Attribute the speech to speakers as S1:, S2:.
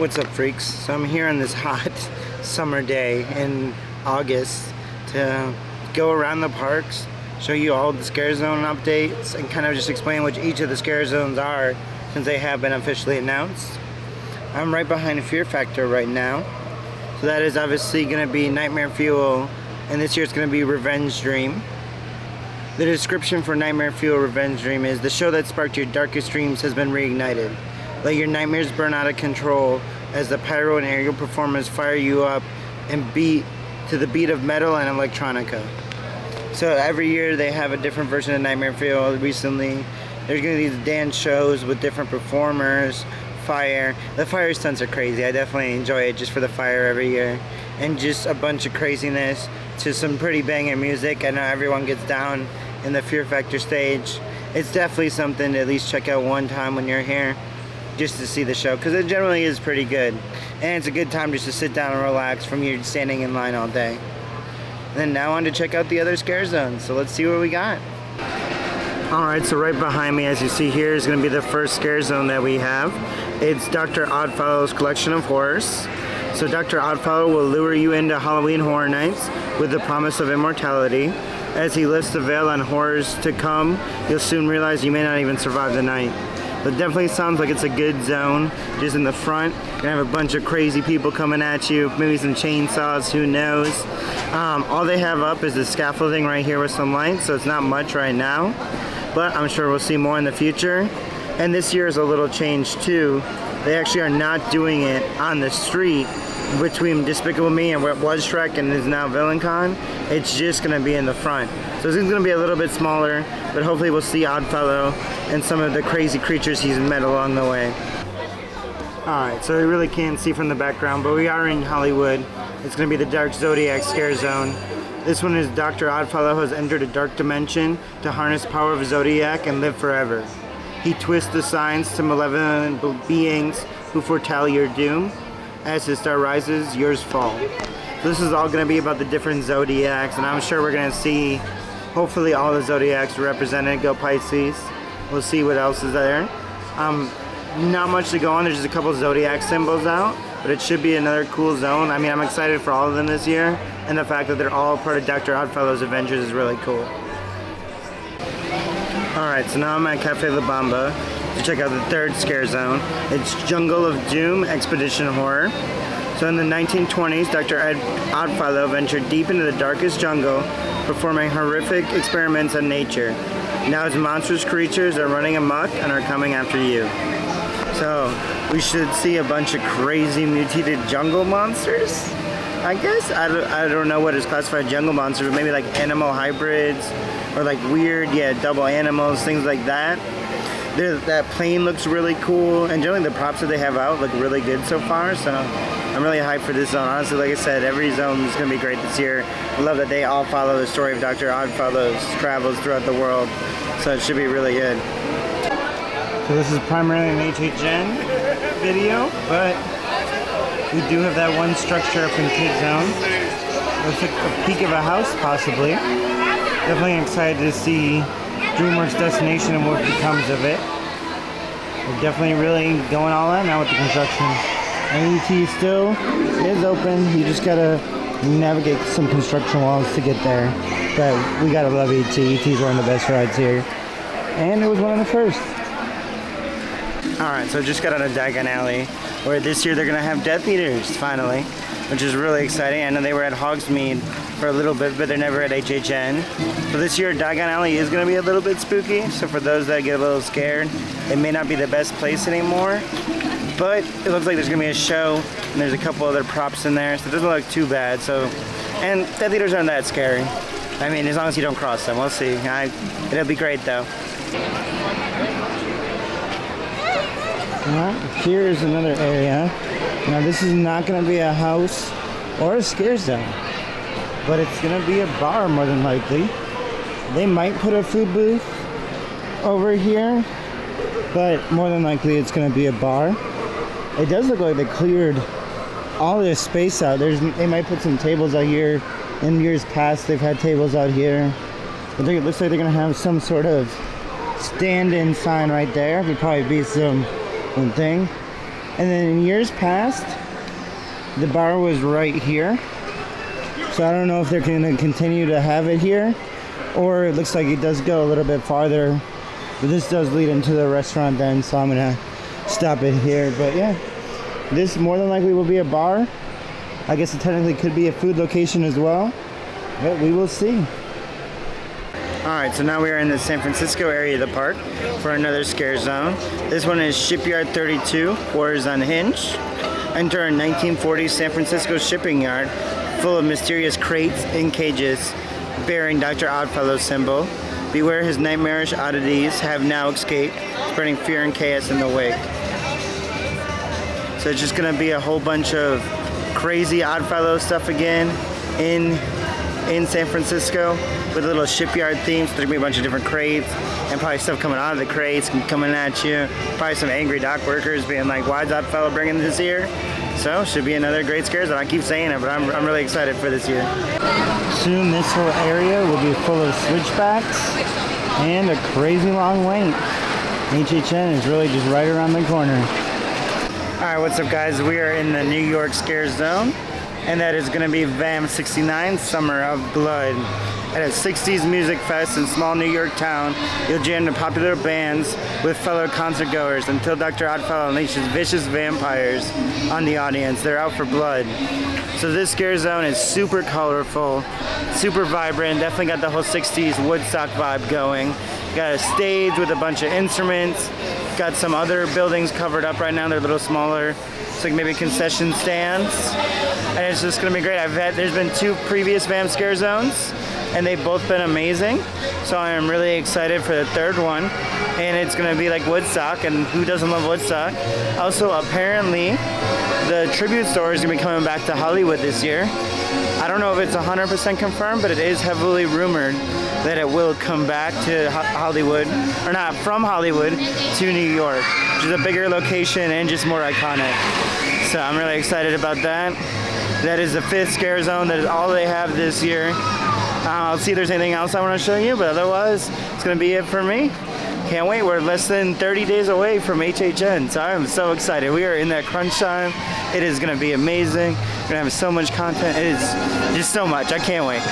S1: What's up, freaks? So I'm here on this hot summer day in August to go around the parks, show you all the Scare Zone updates, and kind of just explain what each of the Scare Zones are since they have been officially announced. I'm right behind Fear Factor right now. So that is obviously going to be Nightmare Fuel, and this year it's going to be Revenge Dream. The description for Nightmare Fuel Revenge Dream is: the show that sparked your darkest dreams has been reignited. Let your nightmares burn out of control as the pyro and aerial performers fire you up and beat to the beat of metal and electronica. So every year they have a different version of Nightmare Fuel. Recently, there's going to be these dance shows with different performers, fire. The fire stunts are crazy. I definitely enjoy it just for the fire every year. And just a bunch of craziness to some pretty banging music. I know everyone gets down in the Fear Factor stage. It's definitely something to at least check out one time when you're here, just to see the show, because it generally is pretty good. And it's a good time just to sit down and relax from you standing in line all day. And then now on to check out the other Scare Zones. So let's see what we got. Alright, so right behind me, as you see here, is going to be the first Scare Zone that we have. It's Dr. Oddfellow's collection of horrors. So Dr. Oddfellow will lure you into Halloween Horror Nights with the promise of immortality. As he lifts the veil on horrors to come, you'll soon realize you may not even survive the night. But definitely sounds like it's a good zone. Just in the front, you're gonna have a bunch of crazy people coming at you, maybe some chainsaws, who knows. All they have up is the scaffolding right here with some lights, so it's not much right now, but I'm sure we'll see more in the future. And this year is a little change too. They actually are not doing it on the street between Despicable Me and what was Shrek and is now VillainCon. It's just gonna be in the front. So this is gonna be a little bit smaller, but hopefully we'll see Oddfellow and some of the crazy creatures he's met along the way. Alright, so we really can't see from the background, but we are in Hollywood. It's gonna be the Dark Zodiac Scare Zone. This one is Dr. Oddfellow has entered a dark dimension to harness power of Zodiac and live forever. He twists the signs to malevolent beings who foretell your doom. As his star rises, yours fall. This is all going to be about the different zodiacs, and I'm sure we're going to see, hopefully, all the zodiacs represented. Go Pisces. We'll see what else is there. Not much to go on. There's just a couple zodiac symbols out, but it should be another cool zone. I mean, I'm excited for all of them this year, and the fact that they're all part of Dr. Oddfellow's adventures is really cool. Alright, so now I'm at Cafe La Bamba to check out the third Scare Zone. It's Jungle of Doom Expedition Horror. So in the 1920s, Dr. Oddfellow ventured deep into the darkest jungle, performing horrific experiments on nature. Now his monstrous creatures are running amok and are coming after you. So we should see a bunch of crazy mutated jungle monsters, I guess. I don't know what is classified jungle monsters, but maybe like animal hybrids or like weird, double animals, things like that. That plane looks really cool, and generally the props that they have out look really good so far, so I'm really hyped for this zone. Honestly, like I said, every zone is going to be great this year. I love that they all follow the story of Dr. Oddfellow's travels throughout the world, so it should be really good. So this is primarily an HHN video, but we do have that one structure up in Kid Zone. Looks like a peek of a house, possibly. Definitely excited to see DreamWorks Destination and what becomes of it. We're definitely really going all in now with the construction. And ET still is open. You just gotta navigate some construction walls to get there. But we gotta love ET. ET's one of the best rides here. And it was one of the first. Alright, so I just got out of Diagon Alley, where this year they're gonna have Death Eaters, finally. Which is really exciting. I know they were at Hogsmeade for a little bit, but they're never at HHN. So this year, Diagon Alley is going to be a little bit spooky. So for those that get a little scared, it may not be the best place anymore. But it looks like there's going to be a show, and there's a couple other props in there, so it doesn't look too bad. And Death Eaters aren't that scary. I mean, as long as you don't cross them, we'll see. It'll be great though. Here's another area. Now this is not going to be a house or a Scare Zone, but it's going to be a bar more than likely. They might put a food booth over here, but more than likely it's going to be a bar. It does look like they cleared all this space out. They might put some tables out here. In years past they've had tables out here. But it looks like they're going to have some sort of stand-in sign right there. It'd probably be some thing. And then in years past, the bar was right here. So I don't know if they're going to continue to have it here, or it looks like it does go a little bit farther. But this does lead into the restaurant then, so I'm going to stop it here. But yeah, this more than likely will be a bar. I guess it technically could be a food location as well, but we will see. Alright, so now we are in the San Francisco area of the park for another scare zone. This one is Shipyard 32, Quarters Unhinged. Enter a 1940s San Francisco shipping yard full of mysterious crates and cages bearing Dr. Oddfellow's symbol. Beware his nightmarish oddities have now escaped, spreading fear and chaos in the wake. So it's just going to be a whole bunch of crazy Oddfellow stuff again in San Francisco with a little shipyard theme. So there's gonna be a bunch of different crates and probably stuff coming out of the crates coming at you. Probably some angry dock workers being like, why's Oddfellow bringing this here? So should be another great scare zone. I keep saying it, but I'm really excited for this year. Soon this whole area will be full of switchbacks and a crazy long wait. HHN is really just right around the corner. Alright, what's up guys? We are in the New York Scare Zone, and that is going to be Vamp 69 Summer of Blood. At a 60s music fest in small New York town, you'll jam to popular bands with fellow concertgoers until Dr. Oddfellow unleashes vicious vampires on the audience. They're out for blood. So this scare zone is super colorful, super vibrant, definitely got the whole 60s Woodstock vibe going. Got a stage with a bunch of instruments, got some other buildings covered up right now, they're a little smaller. It's like maybe concession stands, and it's just gonna be great. There's been 2 previous Vamp scare zones, and they've both been amazing. So I am really excited for the 3rd one, and it's gonna be like Woodstock, and who doesn't love Woodstock? Also, apparently, the tribute store is gonna be coming back to Hollywood this year. I don't know if it's 100% confirmed, but it is heavily rumored that it will come back to Hollywood, or not from Hollywood to New York, which is a bigger location and just more iconic. So I'm really excited about that. That is the 5th scare zone. That is all they have this year. I'll see if there's anything else I want to show you, but otherwise, it's going to be it for me. Can't wait. We're less than 30 days away from HHN, so I'm so excited. We are in that crunch time. It is going to be amazing. We're going to have so much content. It is just so much. I can't wait.